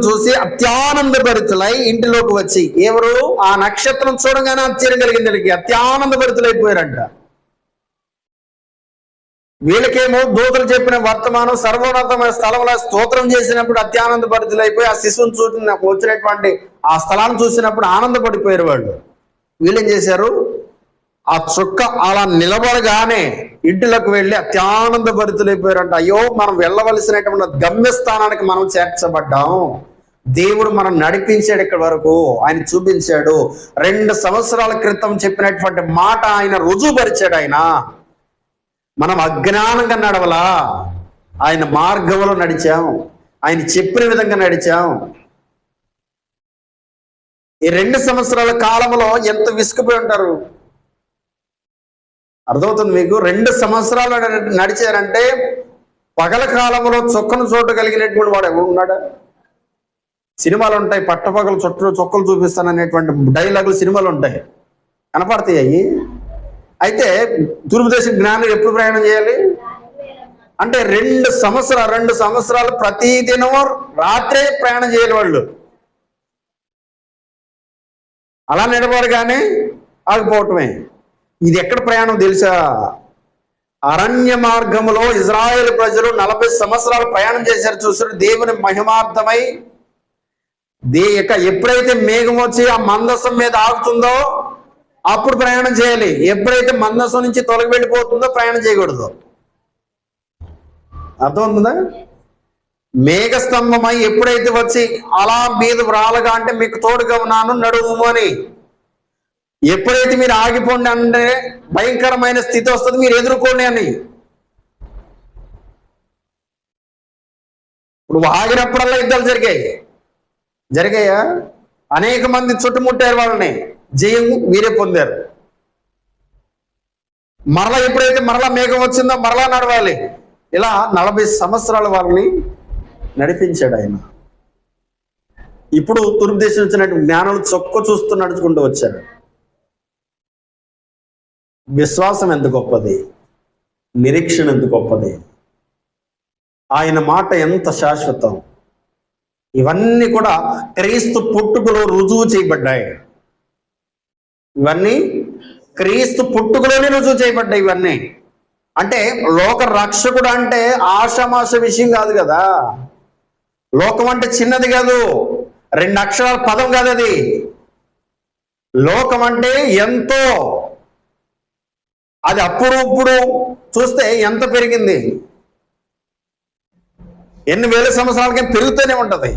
చూసి అత్యానంద భరితులై ఇంటిలోకి వచ్చి, ఎవరు? ఆ నక్షత్రం చూడగానే ఆశ్చర్యం కలిగింది వీళ్ళకి, అత్యానంద భరితులైపోయారంట. వీళ్ళకేమో దూతలు చెప్పిన వర్తమానం సర్వోన్నతమైన స్థలంలో స్తోత్రం చేసినప్పుడు అత్యానంద భరితులైపోయి, ఆ శిశువుని చూసిన వచ్చినటువంటి ఆ స్థలాన్ని చూసినప్పుడు ఆనందపడిపోయారు వాళ్ళు. వీళ్ళేం చేశారు? ఆ చుక్క అలా నిలబడగానే ఇంటిలోకి వెళ్ళి అత్యానంద భరితులైపోయారంట. అయ్యో, మనం వెళ్ళవలసినటువంటి గమ్యస్థానానికి మనం చేర్చబడ్డాం, దేవుడు మనం నడిపించాడు, ఇక్కడ వరకు ఆయన చూపించాడు. 2 సంవత్సరాల క్రితం చెప్పినటువంటి మాట ఆయన రుజువుపరిచాడు. మనం అజ్ఞానంగా నడవలా, ఆయన మార్గంలో నడిచాం, ఆయన చెప్పిన విధంగా నడిచాం. ఈ 2 సంవత్సరాల కాలంలో ఎంత విసుకుపోయి ఉంటారు, అర్థమవుతుంది మీకు? 2 సంవత్సరాలు నడిచారంటే పగల కాలంలో చొక్కను చూడగలిగినటువంటి వాడు ఎవరు ఉన్నాడా? సినిమాలు ఉంటాయి, పట్టపగలు చొక్కలు చూపిస్తాననేటువంటి డైలాగులు సినిమాలు ఉంటాయి, కనపడతాయి అవి. అయితే తూర్పు దేశ జ్ఞానులు ఎప్పుడు ప్రయాణం చేయాలి అంటే 2 సంవత్సరాలు ప్రతిదినం రాత్రే ప్రయాణం చేయాలి వాళ్ళు. అలా నిలబడగానే ఆగిపోవటమే. ఇది ఎక్కడ ప్రయాణం తెలుసా? అరణ్య మార్గంలో ఇజ్రాయేల్ ప్రజలు 40 సంవత్సరాలు ప్రయాణం చేశారు. చూసారు, దేవుని మహిమార్థమై ఎప్పుడైతే మేఘం వచ్చి ఆ మందసం మీద ఆగుతుందో అప్పుడు ప్రయాణం చేయాలి. ఎప్పుడైతే మందసం నుంచి తొలగి వెళ్ళిపోతుందో ప్రయాణం చేయకూడదు. అర్థమవుతుందా? మేఘస్తంభమై ఎప్పుడైతే వచ్చి అలా మీద రాలగా అంటే మీకు తోడుగా ఉన్నాను నడుము అని, ఎప్పుడైతే మీరు ఆగిపోండి అంటే భయంకరమైన స్థితి వస్తుంది, మీరు ఎదుర్కోండి అని. ఇప్పుడు ఆగినప్పుడల్లా యుద్ధాలు జరిగాయా? అనేక మంది చుట్టుముట్టారు, వాళ్ళని జయం వీరే పొందారు. మరలా ఎప్పుడైతే మరలా మేఘం వచ్చిందో మరలా నడవాలి. ఇలా 40 సంవత్సరాల వాళ్ళని నడిపించాడు ఆయన. ఇప్పుడు తూర్పు దేశం వచ్చినట్టు జ్ఞానులు చొక్క చూస్తూ నడుచుకుంటూ వచ్చారు. విశ్వాసం ఎంత గొప్పది, నిరీక్షణ ఎంత గొప్పది, ఆయన మాట ఎంత శాశ్వతం. ఇవన్నీ కూడా క్రీస్తు పుట్టుకలో రుజువు చేయబడ్డాయి. ఇవన్నీ క్రీస్తు పుట్టుకలోనే రుజువు చేయబడ్డాయి. ఇవన్నీ అంటే లోక రక్షకుడు అంటే ఆషామాష విషయం కాదు కదా. లోకం అంటే చిన్నది కాదు, 2 అక్షరాల పదం కాదు అది. లోకం అంటే ఎంతో, అది అప్పుడు ఇప్పుడు చూస్తే ఎంత పెరిగింది, ఎన్ని వేల సంవత్సరాలకే పెరుగుతూనే ఉంటది.